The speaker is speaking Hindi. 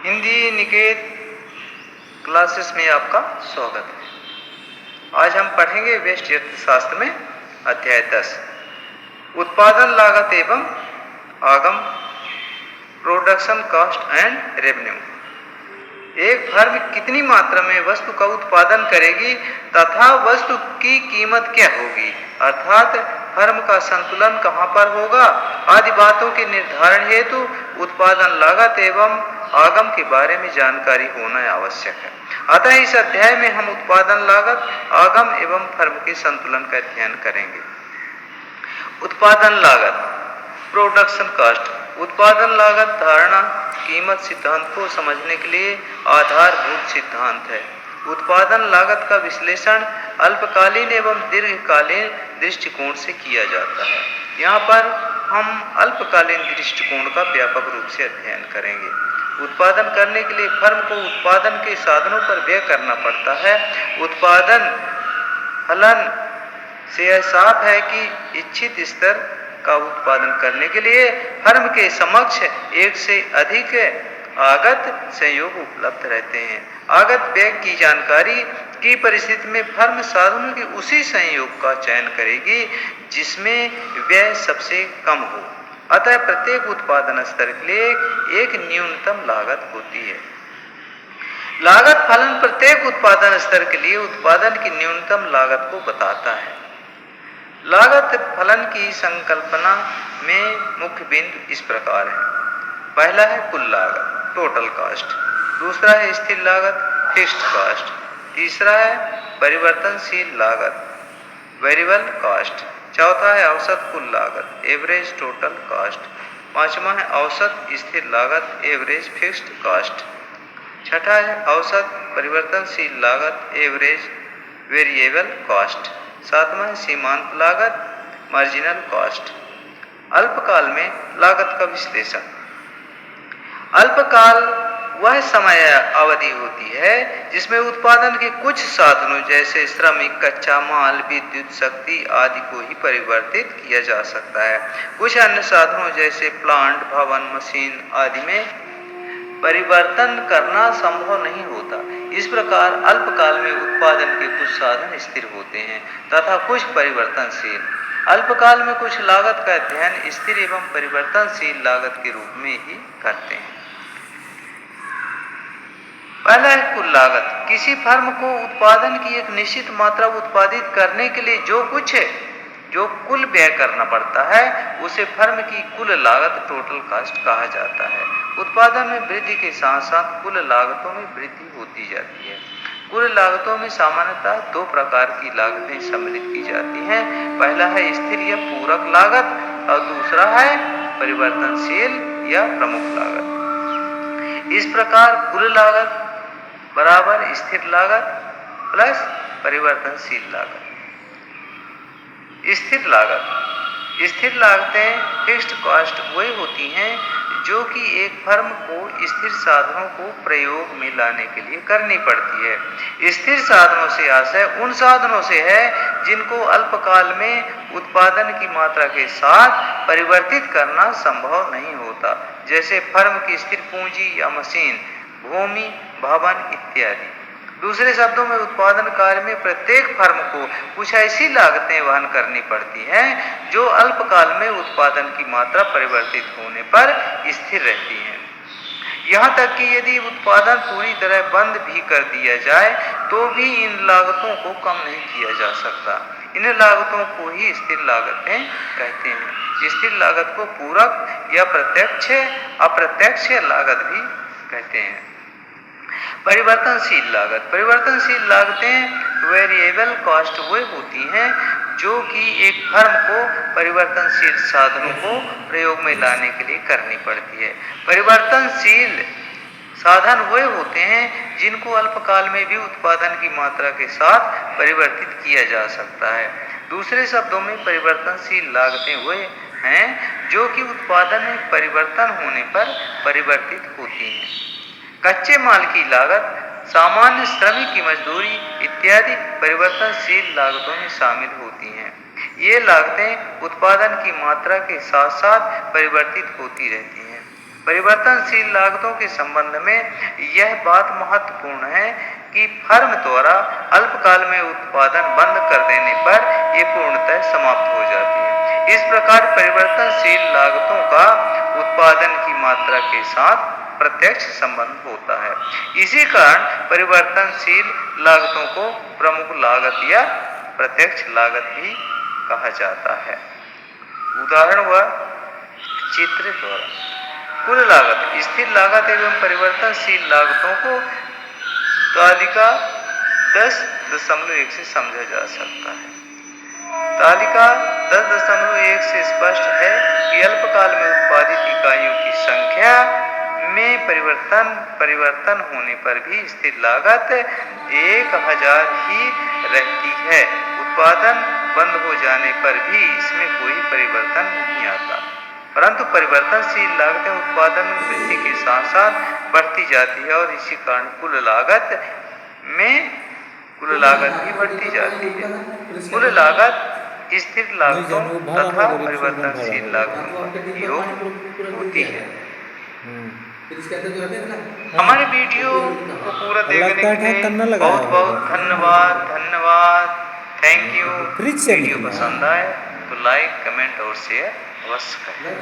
हिंदी निकेत क्लासेस में आपका स्वागत है। आज हम पढ़ेंगे व्यष्टि अर्थशास्त्र में अध्याय 10 उत्पादन लागत एवं आगम, प्रोडक्शन कॉस्ट एंड रेवेन्यू। एक फर्म कितनी मात्रा में वस्तु का उत्पादन करेगी तथा वस्तु की कीमत क्या होगी, अर्थात फर्म का संतुलन कहां पर होगा आदि बातों के निर्धारण हेतु उत्पादन लागत एवं आगम के बारे में जानकारी होना आवश्यक है। अतः इस अध्याय में हम उत्पादन लागत, आगम एवं फर्म के संतुलन का अध्ययन करेंगे। उत्पादन लागत, प्रोडक्शन कॉस्ट। उत्पादन लागत धारणा कीमत सिद्धांत को समझने के लिए आधारभूत सिद्धांत है। उत्पादन लागत का विश्लेषण अल्पकालीन एवं दीर्घकालीन दृष्टिकोण से किया जाता है। यहाँ पर हम अल्पकालीन दृष्टिकोण का व्यापक रूप से अध्ययन करेंगे। उत्पादन करने के लिए फर्म को उत्पादन के साधनों पर व्यय करना पड़ता है। उत्पादन फलन से यह साफ है कि इच्छित स्तर का उत्पादन करने के लिए फर्म के समक्ष एक से अधिक आगत संयोग उपलब्ध रहते हैं। आगत व्यय की जानकारी की परिस्थिति में फर्म साधनों के उसी संयोग का चयन करेगी जिसमें व्यय सबसे कम हो। अतः प्रत्येक उत्पादन स्तर के लिए एक न्यूनतम लागत होती है। लागत फलन प्रत्येक उत्पादन स्तर के लिए उत्पादन की न्यूनतम लागत को बताता है। लागत फलन की संकल्पना में मुख्य बिंदु इस प्रकार है। पहला है कुल लागत, टोटल कॉस्ट। दूसरा है स्थिर लागत, फिक्स्ड कॉस्ट। तीसरा है परिवर्तनशील लागत, वेरिएबल कॉस्ट। चौथा है औसत कुल लागत, एवरेज टोटल कॉस्ट। पांचवा है औसत स्थिर लागत, एवरेज फिक्स्ड कॉस्ट। छठा है औसत परिवर्तनशील लागत, एवरेज वेरिएबल कॉस्ट। सातवां है सीमांत लागत, मार्जिनल कॉस्ट। अल्पकाल में लागत का विश्लेषण। अल्पकाल वह समय अवधि होती है जिसमें उत्पादन के कुछ साधनों जैसे श्रमिक, कच्चा माल, विद्युत शक्ति आदि को ही परिवर्तित किया जा सकता है। कुछ अन्य साधनों जैसे प्लांट, भवन, मशीन आदि में परिवर्तन करना संभव नहीं होता। इस प्रकार अल्पकाल में उत्पादन के कुछ साधन स्थिर होते हैं तथा कुछ परिवर्तनशील। अल्पकाल में कुछ लागत का अध्ययन स्थिर एवं परिवर्तनशील लागत के रूप में ही करते हैं। पहला है कुल लागत। किसी फर्म को उत्पादन की एक निश्चित मात्रा उत्पादित करने के लिए जो कुल व्यय करना पड़ता है उसे फर्म की कुल लागत, टोटल कॉस्ट कहा जाता है। उत्पादन में वृद्धि के साथ साथ कुल लागतों में वृद्धि होती जाती है। कुल लागतों में सामान्यतः दो प्रकार की लागतें सम्मिलित की जाती हैं। पहला है स्थिर या पूरक लागत और दूसरा है परिवर्तनशील या प्रमुख लागत। इस प्रकार कुल लागत बराबर स्थिर लागत प्लस परिवर्तनशील लागत। स्थिर लागतें फिक्स्ड कॉस्ट वही होती हैं जो कि एक फर्म को स्थिर साधनों को प्रयोग में लाने के लिए करनी पड़ती है। स्थिर साधनों से आशय उन साधनों से है जिनको अल्पकाल में उत्पादन की मात्रा के साथ परिवर्तित करना संभव नहीं होता, जैसे फर्म की स्थिर पूंजी या मशीन, भूमि, भवन इत्यादि। दूसरे शब्दों में उत्पादन कार्य में प्रत्येक फर्म को कुछ ऐसी लागतें वहन करनी पड़ती हैं जो अल्पकाल में उत्पादन की मात्रा परिवर्तित होने पर स्थिर रहती हैं। यहाँ तक कि यदि उत्पादन पूरी तरह बंद भी कर दिया जाए तो भी इन लागतों को कम नहीं किया जा सकता। इन लागतों को ही स्थिर लागतें कहते हैं। स्थिर लागत को पूरक या प्रत्यक्ष अप्रत्यक्ष लागत भी कहते हैं। परिवर्तनशील लागतें वेरिएबल कॉस्ट वह होती हैं जो कि एक फर्म को परिवर्तनशील साधनों को प्रयोग में लाने के लिए करनी पड़ती है। परिवर्तनशील साधन वह होते हैं जिनको अल्पकाल में भी उत्पादन की मात्रा के साथ परिवर्तित किया जा सकता है। दूसरे शब्दों में परिवर्तनशील लागतें वह हैं जो कि उत्पादन में परिवर्तन होने पर परिवर्तित होती हैं। कच्चे माल की लागत, सामान्य श्रमिक की मजदूरी इत्यादि परिवर्तनशील लागतों में शामिल होती हैं। ये लागतें उत्पादन की मात्रा के साथ साथ परिवर्तित होती रहती हैं। परिवर्तनशील लागतों के संबंध में यह बात महत्वपूर्ण है कि फर्म द्वारा अल्पकाल में उत्पादन बंद कर देने पर ये पूर्णतः समाप्त हो जाती है। इस प्रकार परिवर्तनशील लागतों का उत्पादन की मात्रा के साथ प्रत्यक्ष संबंध होता है। इसी कारण परिवर्तनशील लागतों को प्रमुख लागत या प्रत्यक्ष लागत भी कहा जाता है। उदाहरण व चित्र द्वारा कुल लागत स्थिर लागत एवं परिवर्तनशील लागतों को तालिका 10.1 से समझा जा सकता है। तालिका 10.1 से स्पष्ट है कि अल्पकाल में उत्पादित इकाइयों की संख्या में परिवर्तन होने पर भी स्थिर लागत 1000 ही रहती है। उत्पादन बंद हो जाने पर भी इसमें कोई परिवर्तन नहीं आता, परंतु परिवर्तनशील लागतें उत्पादन वृद्धि के साथ साथ बढ़ती जाती है और इसी कारण कुल लागत भी बढ़ती जाती है। कुल लागत स्थिर लागतों तथा परिवर्तनशील लागतों का योग होती है। हमारे वीडियो को पूरा देखने के लिए बहुत बहुत धन्यवाद। Thank you. वीडियो पसंद आए तो लाइक, कमेंट और शेयर अवश्य करें।